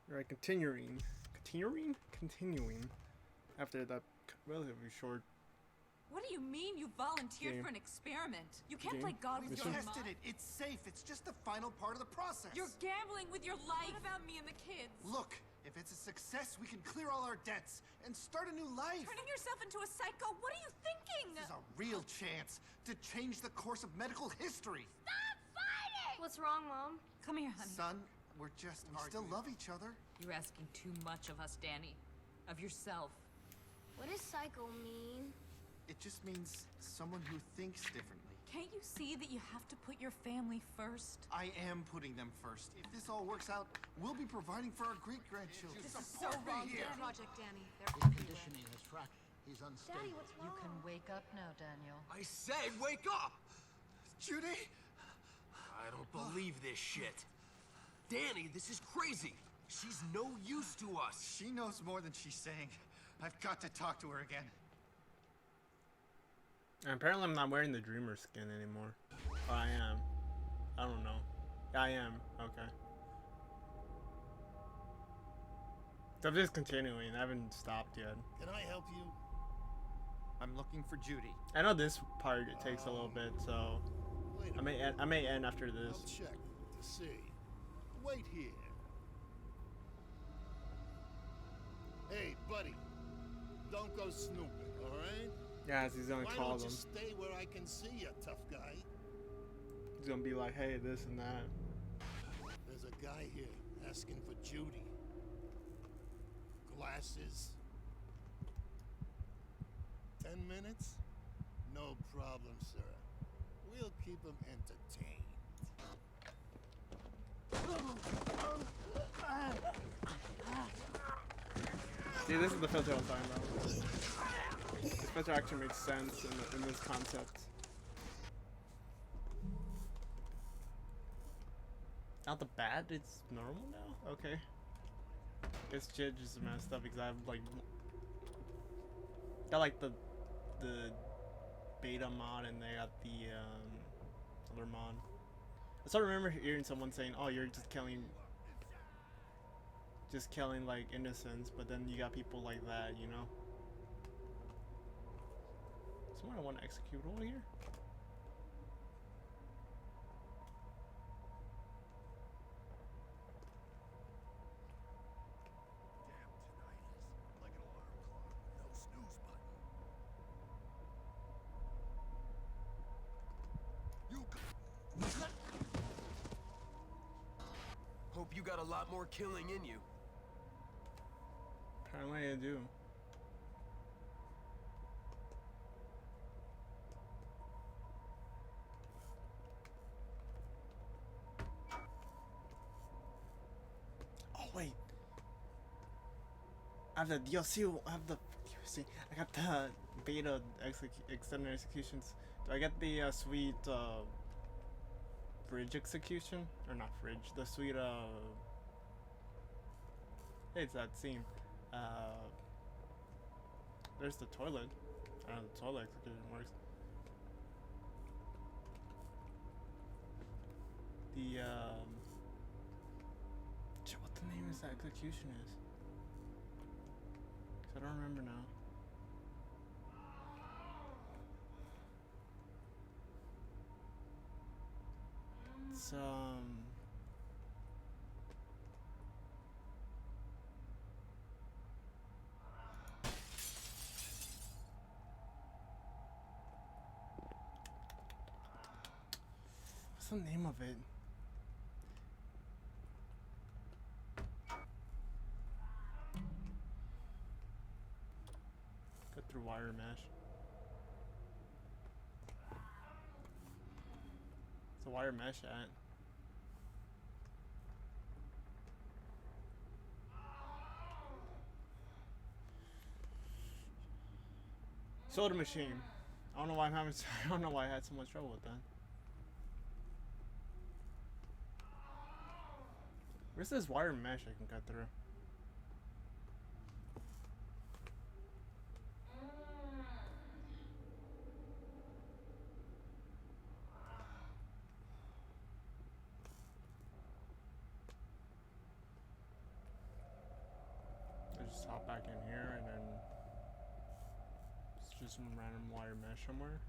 Alright, continuing after that relatively short. What do you mean you volunteered for an experiment? You can't play God with your tested it. It's safe. It's just the final part of the process. You're gambling with your life. What about me and the kids? Look, if it's a success, we can clear all our debts and start a new life. Turning yourself into a psycho? What are you thinking? This is a real chance to change the course of medical history. Stop fighting! What's wrong, Mom? Come here, honey. Son, we still love each other. You're asking too much of us, Danny. Of yourself. What does psycho mean? It just means someone who thinks differently. Can't you see that you have to put your family first? I am putting them first. If this all works out, we'll be providing for our great-grandchildren. This is so wrong, Danny. Project Danny. His conditioning is fractured. He's unstable. Daddy, what's wrong? You can wake up now, Daniel. I said wake up! Judy? I don't believe this shit. Danny, this is crazy. She's no use to us. She knows more than she's saying. I've got to talk to her again. And apparently I'm not wearing the dreamer skin anymore. Or I am. I don't know. Yeah, I am. Okay. So I'm just continuing. I haven't stopped yet. Can I help you? I'm looking for Judy. I know this part it takes a little bit, so Wait a I may end after this. I'll check to see. Wait here. Hey, buddy. Don't go snooping, all right? Yeah, he's gonna Why call don't them. you stay where I can see you, tough guy? He's gonna be like, hey, this and that. There's a guy here asking for Judy. Glasses. 10 minutes? No problem, sir. We'll keep him entertained. See, this is the filter I was talking about. This filter actually makes sense in this concept. Out the bat, it's normal now? Okay. Guess shit just messed up because I have like got like the beta mod and they got the other mod. I still remember hearing someone saying, "Oh, you're just killing like innocents," but then you got people like that, you know. Someone I want to execute over here. Hope you got a lot more killing in you. Apparently I do. Oh wait. I have the DLC, I have the DLC. I got the beta extended executions. Do I get the sweet fridge execution? Or not fridge, the sweet hey, it's that scene. There's the toilet. I don't know, the toilet execution works. The shit, what the name is that execution is? 'Cause I don't remember now. It's what's the name of it? Cut through wire mesh. It's a wire mesh at. Soda machine. I don't know why I'm having. I don't know why I had so much trouble with that. Where's this wire mesh I can cut through? back in here, and then it's just some random wire mesh somewhere.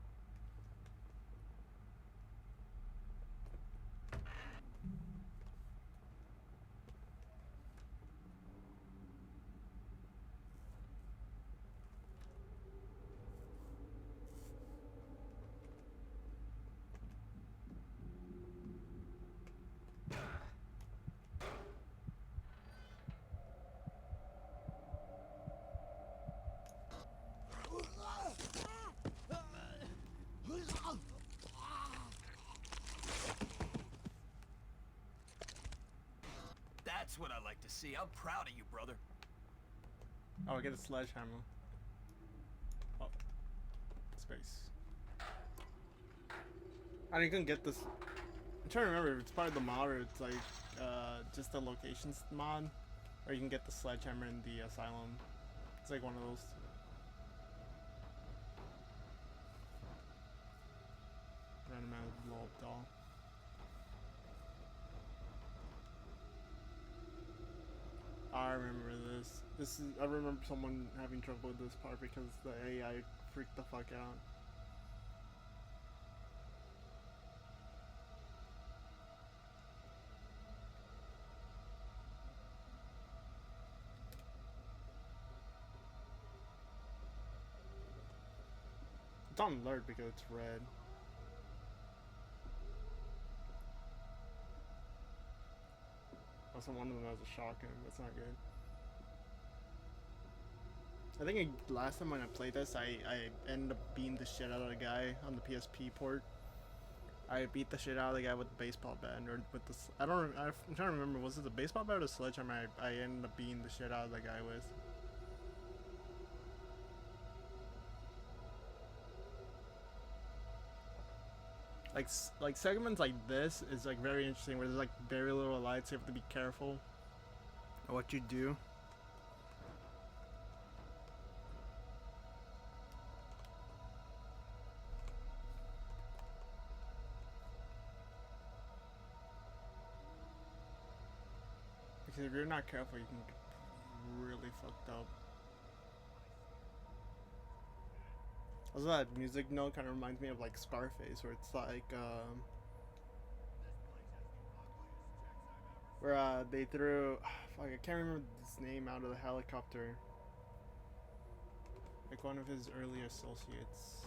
That's what I like to see. I'm proud of you, brother. Oh, I get a sledgehammer. Oh. Space. And you can get this. I'm trying to remember if it's part of the mod or it's like just the locations mod. Or you can get the sledgehammer in the asylum. It's like one of those. Random ass blow up doll. I remember this. I remember someone having trouble with this part because the AI freaked the fuck out. It's on alert because it's red. Also, one of them has a shotgun. That's not good. I think last time when I played this, I ended up beating the shit out of the guy on the PSP port. I beat the shit out of the guy with the baseball bat, or with the I'm trying to remember, was it the baseball bat or the sledgehammer I ended up beating the shit out of the guy with. Like segments like this is like very interesting, where there's like very little lights, so you have to be careful of what you do. Because if you're not careful, you can get really fucked up. Also, that music note kind of reminds me of like Scarface, where it's like where they threw, fuck, I can't remember his name, out of the helicopter. Like one of his early associates.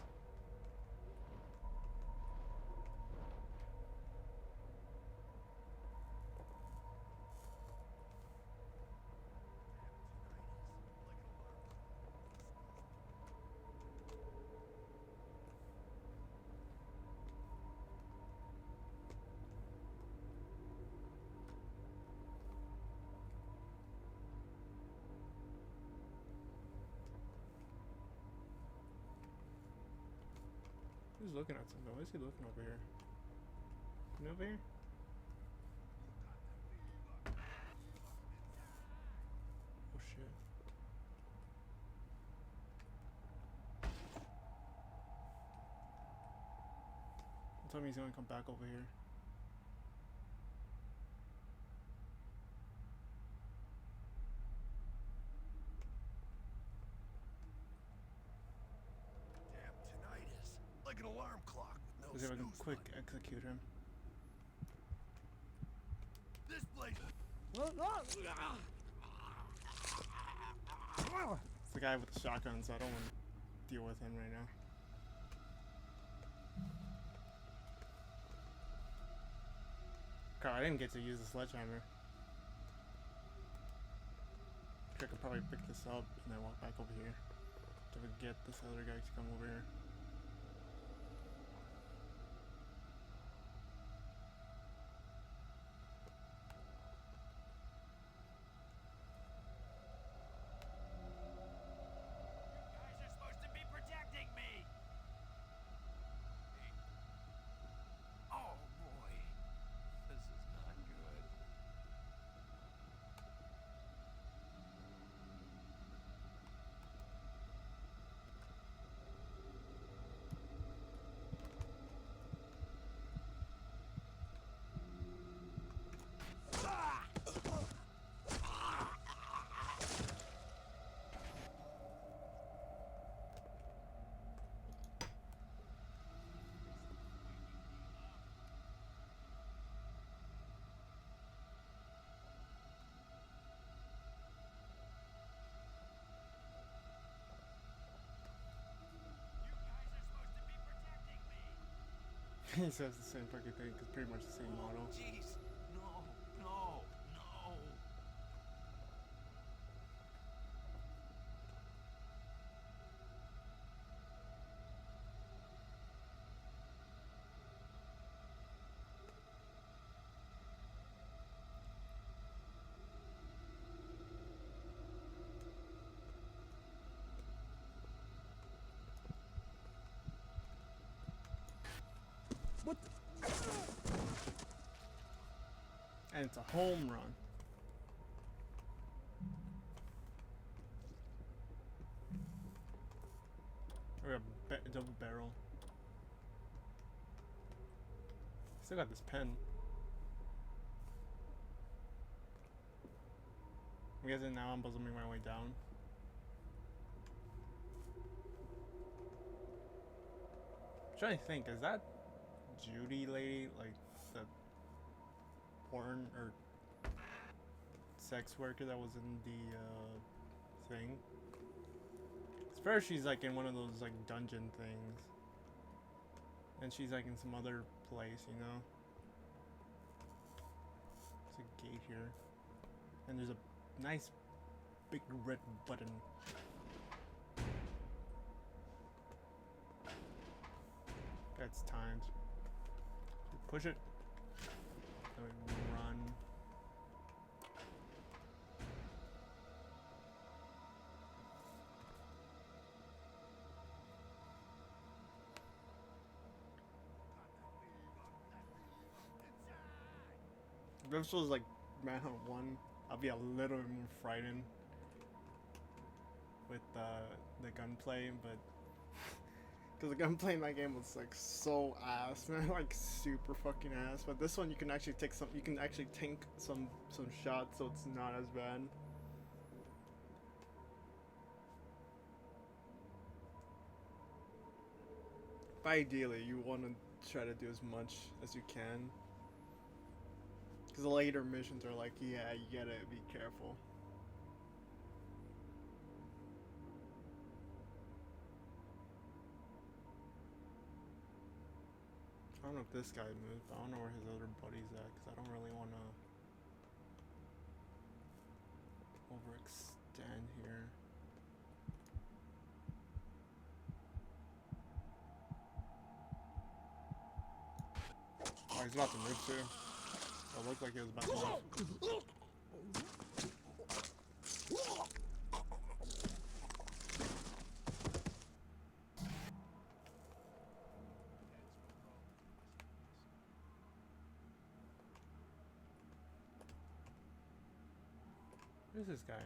He's looking at something. Why is he looking over here? You over here? Oh shit. Tell me he's gonna come back over here. Like an alarm clock with no Let's see if I can snooze quick button. execute him. This place. It's the guy with the shotgun, so I don't want to deal with him right now. God, I didn't get to use the sledgehammer. I could probably pick this up and then walk back over here to get this other guy to come over here. He says the same fucking thing, it's pretty much the same model. Jeez. No, no, no. What? And it's a home run. Or a double barrel. Still got this pen. I'm guessing now I'm buzzing my way down. I'm trying to think, is that Judy lady, like the porn or sex worker that was in the thing? It's fair she's like in one of those like dungeon things. And she's like in some other place, you know? There's a gate here. And there's a nice big red button. That's timed. Push it. Then we run. If this was like Manhunt 1, I'd be a little bit more frightened with the gunplay, but because the gunplay in that game was like so ass, man, like super fucking ass. But this one you can actually take some, you can actually tank some shots, so it's not as bad. But ideally, you want to try to do as much as you can. Because the later missions are like, yeah, you gotta be careful. I don't know if this guy moved, but I don't know where his other buddy's at, because I don't really want to overextend here. Oh, he's about to move too. It looked like he was about to move. Where's this guy at?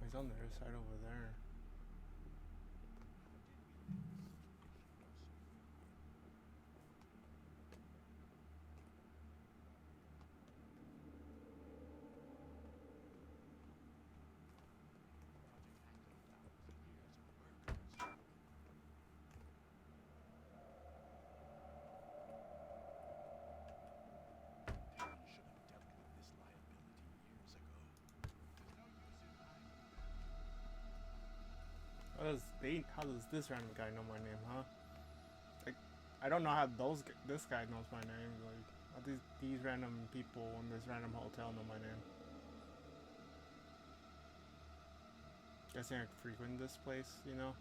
He's on the other side over there. How does this random guy know my name, huh? Like, I don't know how this guy knows my name. Like, how these random people in this random hotel know my name. Guessing I frequent this place, you know?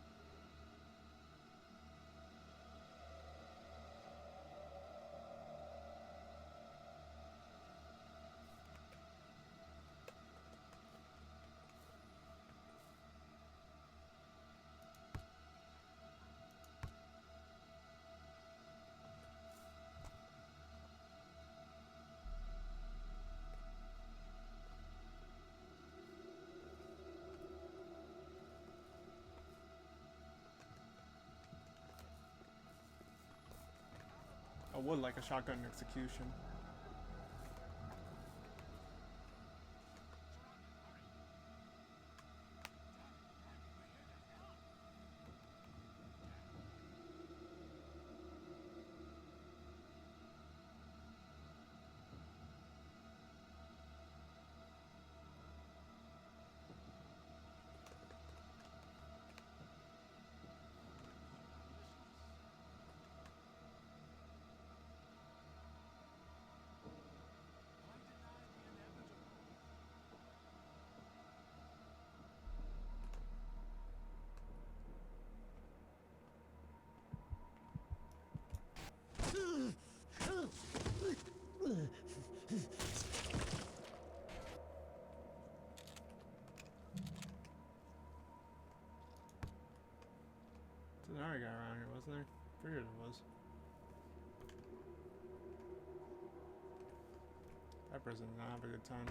I would like a shotgun execution. There's another guy around here, wasn't there? Figured it was. That person did not have a good time.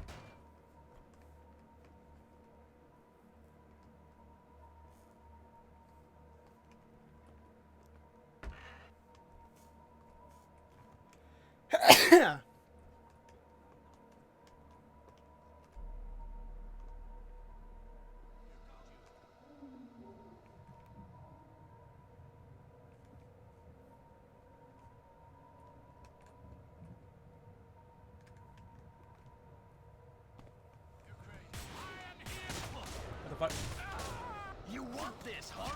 What the fuck? You want this, huh?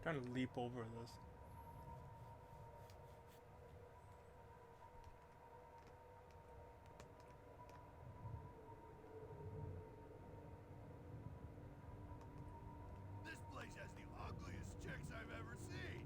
Trying to leap over this. This place has the ugliest chicks I've ever seen.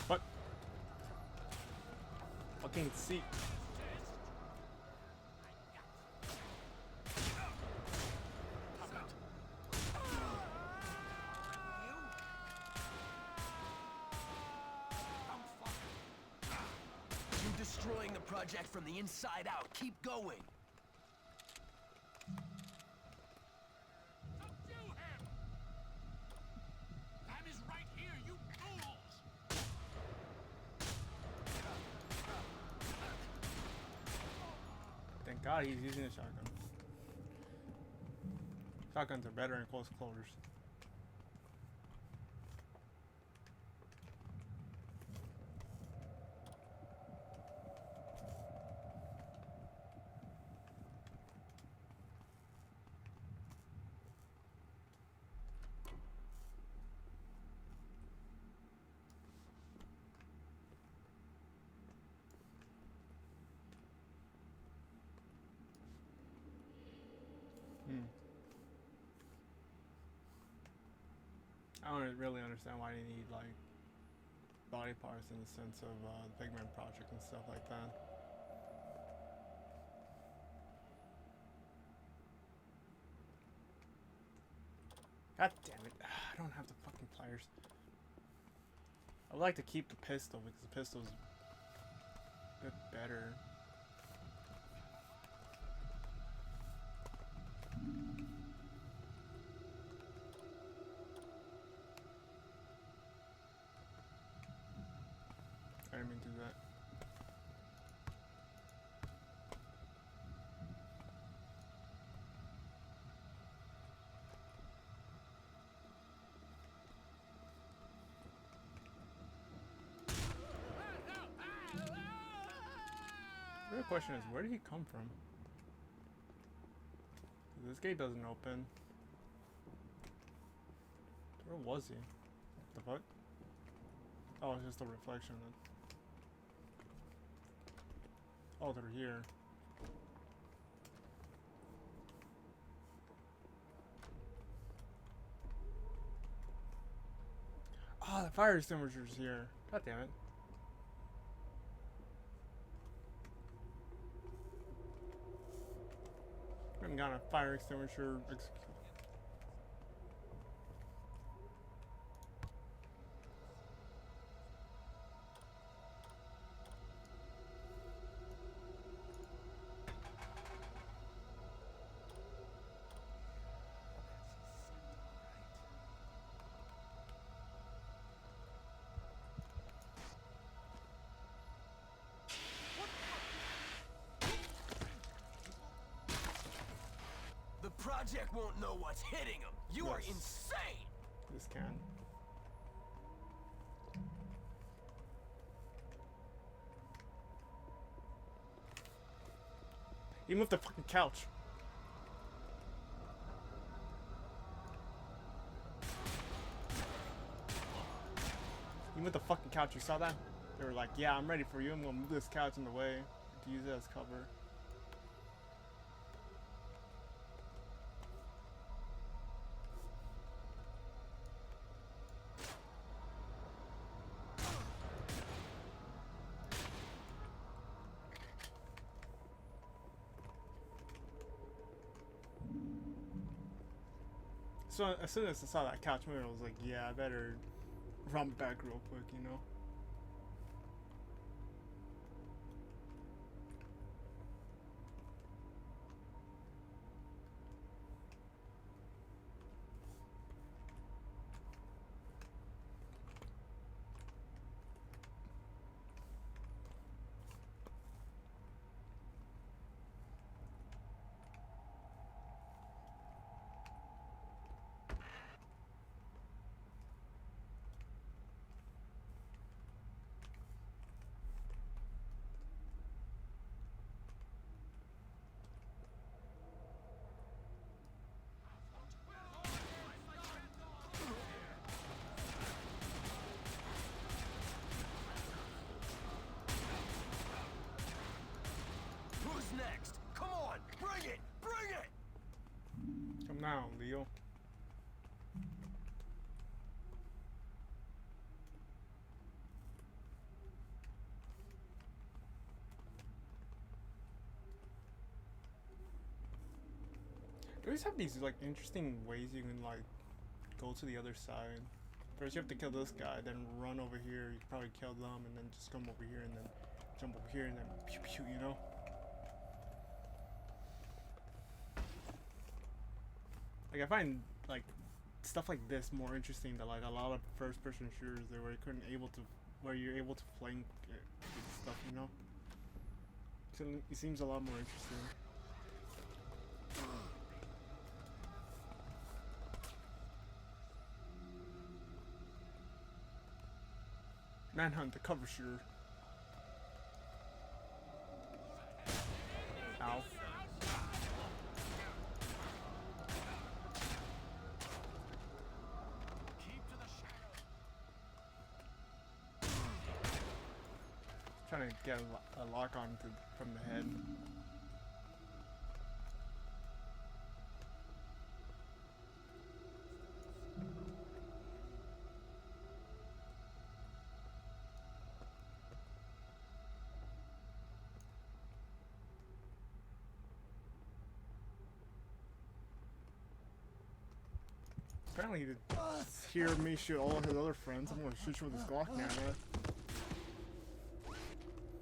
What? Fucking seat. You're destroying the project from the inside out. Keep going. Thank God he's using a shotgun. Shotguns are better in close quarters. I don't really understand why they need like body parts in the sense of the Pigment Project and stuff like that. God damn it! I don't have the fucking pliers. I would like to keep the pistol because the pistol's a bit better. I didn't mean to do that. The real question is, where did he come from? This gate doesn't open. Where was he? What the fuck? Oh, it's just a reflection then. Oh, they're here. Oh, the fire extinguisher's here. God damn it. I haven't got a fire extinguisher. The project won't know what's hitting them. You are Yes. insane. This can. He moved the fucking couch. He moved the fucking couch. You saw that? They were like, yeah, I'm ready for you. I'm gonna move this couch in the way to use it as cover. So as soon as I saw that couch move, I was like, yeah, I better run back real quick, you know? Who's next? Come on, bring it! Bring it! Come now, Leo. They always have these like interesting ways you can like go to the other side. First you have to kill this guy, then run over here, you probably kill them, and then just come over here and then jump over here and then pew pew, you know? Like I find like stuff like this more interesting than like a lot of first person shooters there where you're able to flank stuff, you know? So it seems a lot more interesting. Manhunt, the cover shooter. Ow. Trying to get a lock on from the head. Apparently he did hear me shoot all his other friends. I'm gonna shoot you with this Glock now, man.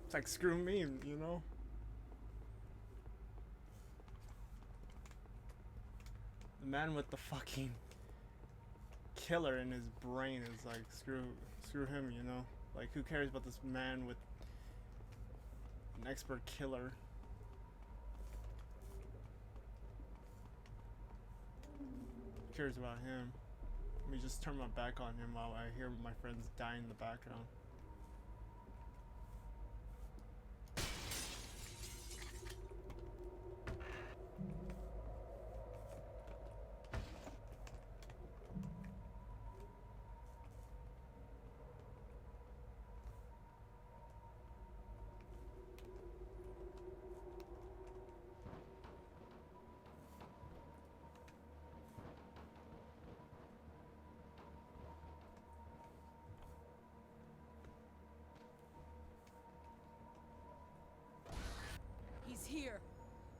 It's like, screw me, you know? The man with the fucking killer in his brain is like, screw him, you know? Like, who cares about this man with an expert killer? Who cares about him? Let me just turn my back on him while I hear my friends die in the background. He's here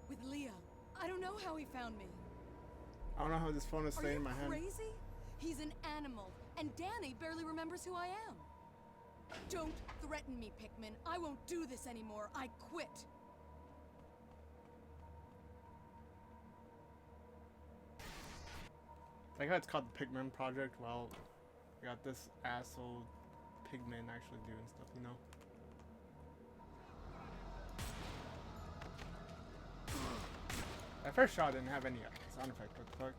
with Leo. I don't know how he found me. I don't know how this phone is staying in my hand. Are you crazy? He's an animal, and Danny barely remembers who I am. Don't threaten me, Pikmin. I won't do this anymore. I quit. Like how it's called the Pigman Project. Well, I got this asshole Pigman actually doing stuff, you know? That first shot didn't have any sound effect. What the fuck?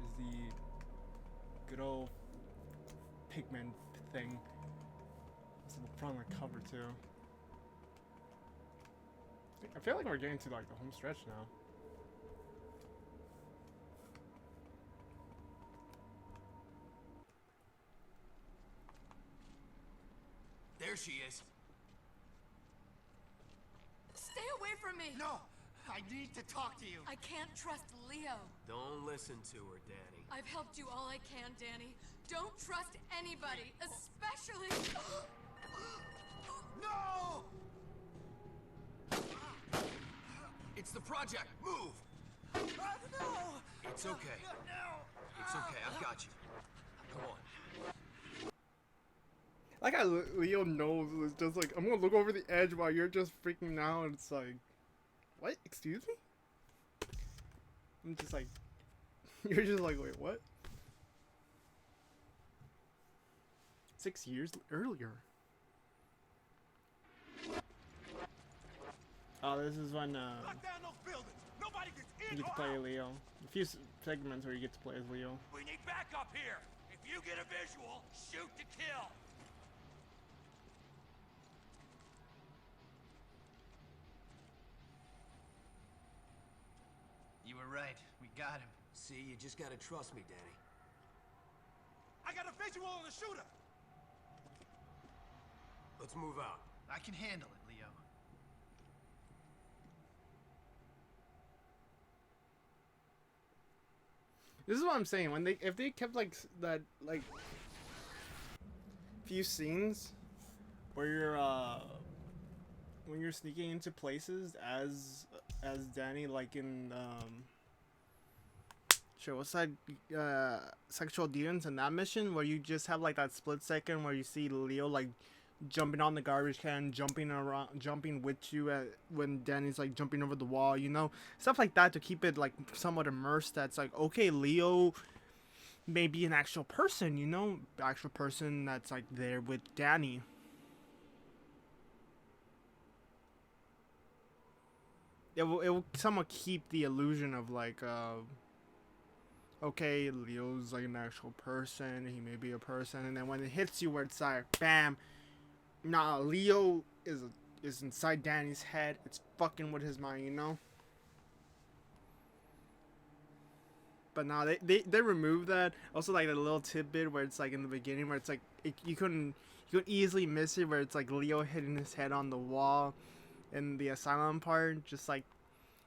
Is the good old Pigman thing. It's the front of the cover too. I feel like we're getting to like the home stretch now. There she is. Stay away from me! No! I need to talk to you. I can't trust Leo. Don't listen to her, Danny. I've helped you all I can, Danny. Don't trust anybody, especially... No! It's the project. Move. No! It's okay. It's okay. I've got you. Come on. Like how Leo knows, it's just like, I'm gonna look over the edge while you're just freaking out, and it's like, what? Excuse me? I'm just like, you're just like, wait, what? 6 years earlier. Oh, this is when Lock down those buildings. Nobody gets in you get to or play out. Leo. A few segments where you get to play as Leo. We need backup here. If you get a visual, shoot to kill. You were right. We got him. See, you just gotta trust me, Danny. I got a visual on the shooter. Let's move out. I can handle it, Leo. This is what I'm saying. If they kept like that like few scenes where you're when you're sneaking into places as Danny, like in what's that Sexual Deviants in that mission, where you just have like that split second where you see Leo like jumping on the garbage can, jumping with you when Danny's like jumping over the wall, you know, stuff like that to keep it like somewhat immersed. That's like, okay, Leo may be an actual person, you know, actual person that's like there with Danny. It will somewhat keep the illusion of like okay, Leo's like an actual person, he may be a person, and then when it hits you where it's like bam, nah, Leo is inside Danny's head. It's fucking with his mind, you know. But now they removed that. Also, like a little tidbit where it's like in the beginning where it's like you could easily miss it, where it's like Leo hitting his head on the wall in the asylum part. Just like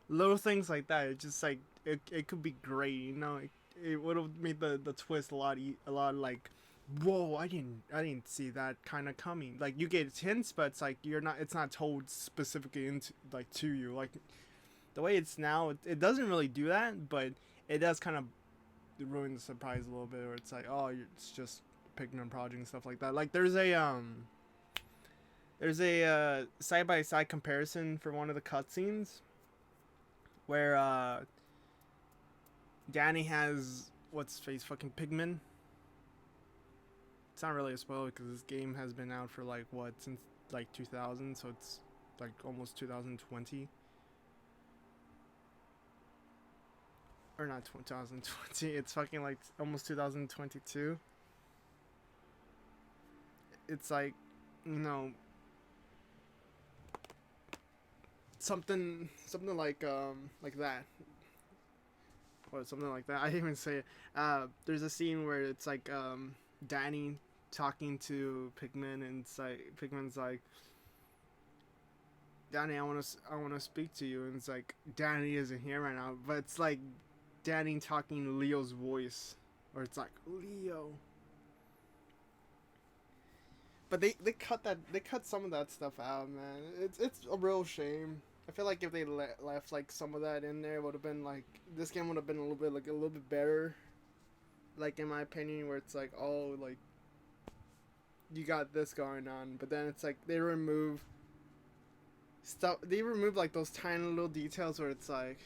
little things like that. It's just like it could be great, you know. It would have made the twist a lot like, whoa, I didn't see that kind of coming. Like you get hints, but it's like it's not told specifically into like to you. Like the way it's now, it doesn't really do that, but it does kind of ruin the surprise a little bit. Where it's like, oh, it's just Pigman project and stuff like that. Like there's a side by side comparison for one of the cutscenes where Danny has what's his face, fucking Pigman. It's not really a spoiler because this game has been out for like what, since like 2000, so it's like almost 2020. Or not 2020, it's fucking like almost 2022. It's like, you know, something like that. Or something like that. I didn't even say it. There's a scene where it's like Danny talking to Pigman, and it's like Pigman's like, Danny, I wanna speak to you, and it's like Danny isn't here right now, but it's like Danny talking Leo's voice, or it's like Leo. But they cut some of that stuff out, man. It's a real shame. I feel like if they left like some of that in there, it would have been like, this game would have been a little bit better. Like in my opinion, where it's like, oh, like you got this going on, but then it's like they remove stuff. They remove like those tiny little details where it's like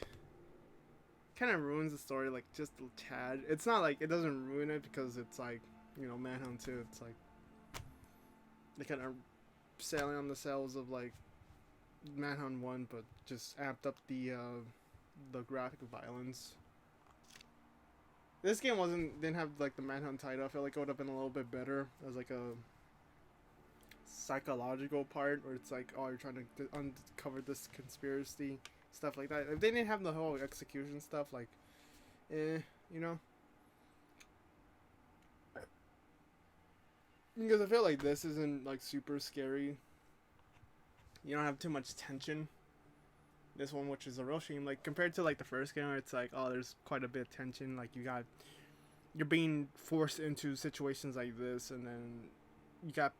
kind of ruins the story like just a tad. It's not like it doesn't ruin it because it's like, you know, Manhunt 2. It's like they kind of sailing on the sails of like Manhunt 1, but just amped up the graphic violence. This game didn't have like the Manhunt title. I feel like it would have been a little bit better as like a psychological part where it's like, oh, you're trying to uncover this conspiracy, stuff like that. If they didn't have the whole execution stuff, like, you know. Because I feel like this isn't like super scary. You don't have too much tension. This one, which is a real shame, like compared to like the first game, where it's like, oh, there's quite a bit of tension. Like you're being forced into situations like this, and then you got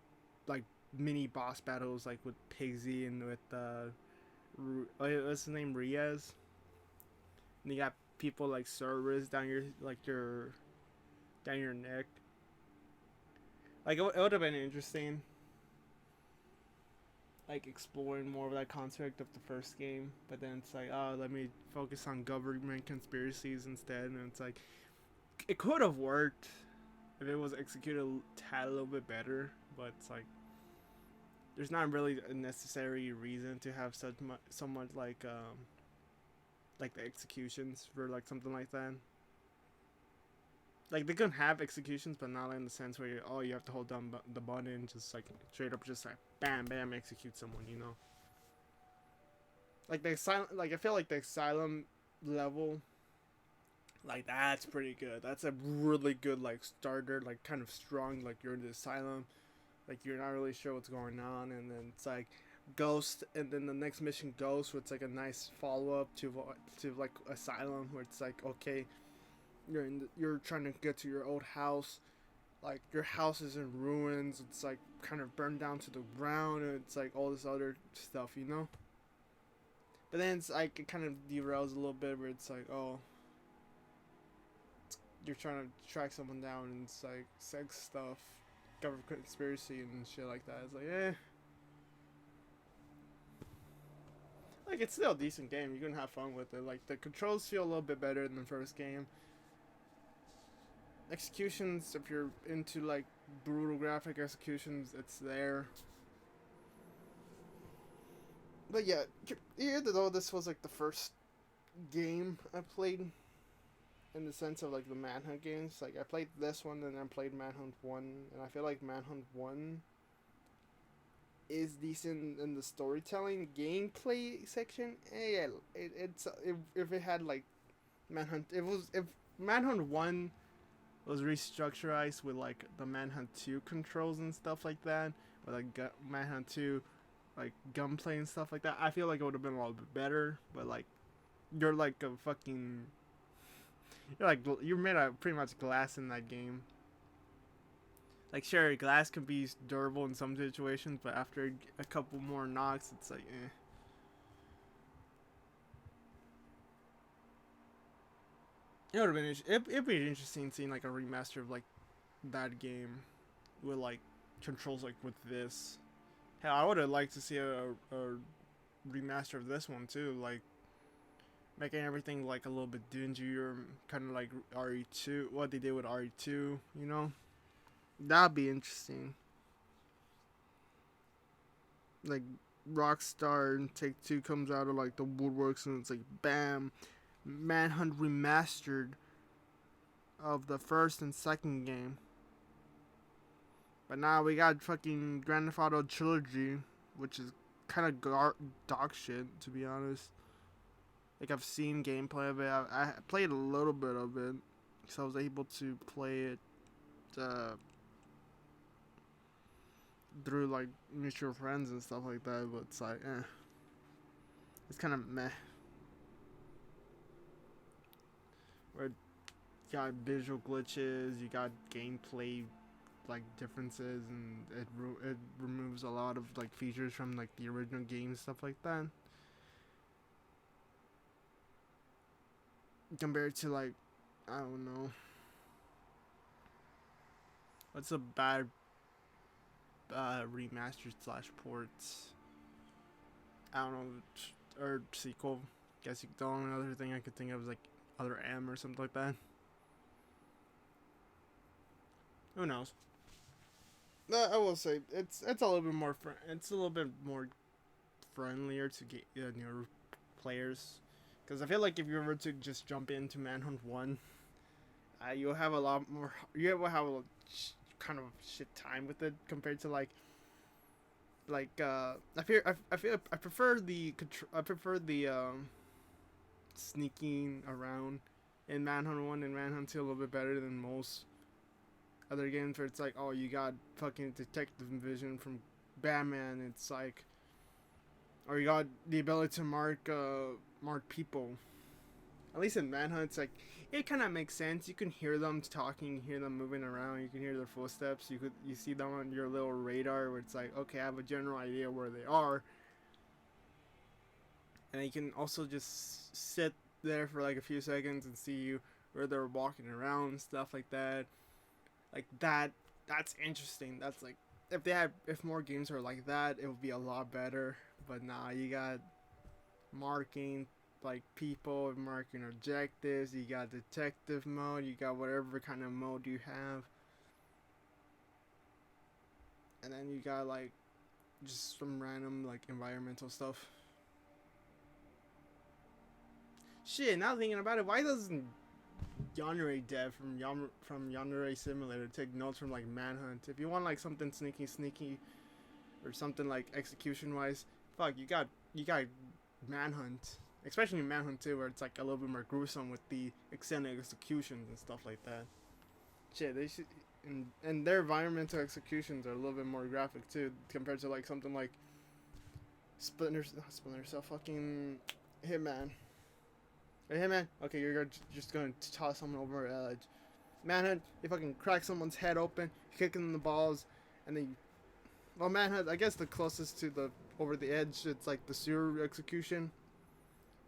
like mini boss battles like with Pigsy and with what's his name, Riaz. And you got people like Cerberus down your neck. Like it would have been interesting, like exploring more of that concept of the first game, but then it's like, oh, let me focus on government conspiracies instead, and it's like, it could have worked if it was executed a little bit better, but it's like, there's not really a necessary reason to have so much like the executions for like something like that. Like they couldn't have executions, but not in the sense where you have to hold down the button, just like straight up, just like bam, bam, execute someone, you know. Like the asylum, like I feel like the asylum level, like that's pretty good. That's a really good like starter, like kind of strong. Like you're in the asylum, like you're not really sure what's going on, and then it's like Ghost, and then the next mission Ghost, where it's like a nice follow up to like Asylum, where it's like, okay, you're trying to get to your old house, like your house is in ruins, it's like kind of burned down to the ground, and it's like all this other stuff, you know. But then it's like it kind of derails a little bit, where it's like, oh, you're trying to track someone down, and it's like sex stuff, government conspiracy and shit like that. It's like, like it's still a decent game. You can have fun with it. Like the controls feel a little bit better than the first game. Executions, if you're into like brutal graphic executions, it's there. But yeah, even though this was like the first game I played, in the sense of like the Manhunt games, like I played this one and then I played Manhunt 1, and I feel like Manhunt 1 is decent in the storytelling. Gameplay section, yeah, if it had like Manhunt, if Manhunt 1 was restructured with like the Manhunt 2 controls and stuff like that, with like Manhunt 2 like gunplay and stuff like that, I feel like it would have been a little bit better. But like you're like a fucking, you're made out of pretty much glass in that game. Like sure, glass can be durable in some situations, but after a couple more knocks, it's like eh. It would have been it'd be interesting seeing like a remaster of like that game with like controls like with this. Hell, I would have liked to see a remaster of this one too, like making everything like a little bit dingier, kind of like RE2, what they did with RE2, you know? That'd be interesting. Like Rockstar and Take-Two comes out of like the woodworks, and it's like bam, Manhunt remastered of the first and second game. But now we got fucking Grand Theft Auto Trilogy, which is kind of dog shit, to be honest. Like I've seen gameplay of it. I played a little bit of it, so I was able to play it through like mutual friends and stuff like that. But it's like, it's kind of meh. Where you got visual glitches, you got gameplay like differences, and it removes a lot of like features from like the original game and stuff like that. Compared to like, I don't know, what's a bad remastered / ports? I don't know, or sequel. Guess the only other thing I could think of is like Other M or something like that. Who knows? I will say it's a little bit more it's a little bit more friendlier to get newer players, because I feel like if you were to just jump into Manhunt 1, you'll have a lot more. You will have a kind of shit time with it compared to like Like I prefer the sneaking around in Manhunt 1 and Manhunt 2 a little bit better than most other games where it's like, oh, you got fucking detective vision from Batman. It's like, or you got the ability to mark people. At least in Manhunt, it's like, it kind of makes sense. You can hear them talking, hear them moving around, you can hear their footsteps. You see them on your little radar where it's like, okay, I have a general idea where they are. And you can also just sit there for like a few seconds and see where they're walking around and stuff like that. Like that's interesting. That's like, if more games are like that, it would be a lot better. But nah, you got marking like people, marking objectives, you got detective mode, you got whatever kind of mode you have. And then you got like just some random like environmental stuff. Shit, now thinking about it, why doesn't Yandere Dev from Yandere Simulator take notes from like Manhunt? If you want like something sneaky or something like execution wise, fuck, you got Manhunt, especially in Manhunt 2, where it's like a little bit more gruesome with the extended executions and stuff like that. Shit, they should, and their environmental executions are a little bit more graphic too, compared to like something like Splinter Cell, fucking Hitman. Hey, Hitman, okay, you're just gonna toss someone over an edge. Manhunt, you fucking crack someone's head open, you kick them in the balls, and then well, Manhunt, I guess the closest to the over the edge, it's like the sewer execution.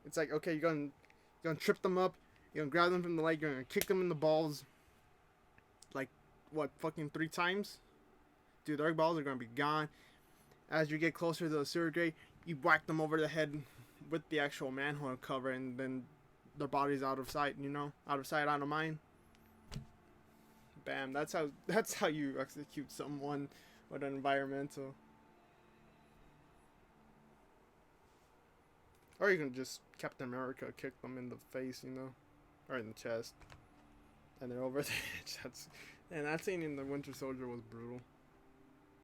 It's like, okay, you're gonna trip them up, you're gonna grab them from the leg, you're gonna kick them in the balls, like what, fucking 3 times? Dude, their balls are gonna be gone. As you get closer to the sewer grate, you whack them over the head with the actual manhole cover, and then their body's out of sight. You know, out of sight, out of mind. Bam. That's how you execute someone with an environmental. Or you can just Captain America kick them in the face, you know, or in the chest, and they're over the edge. And that scene in the Winter Soldier was brutal.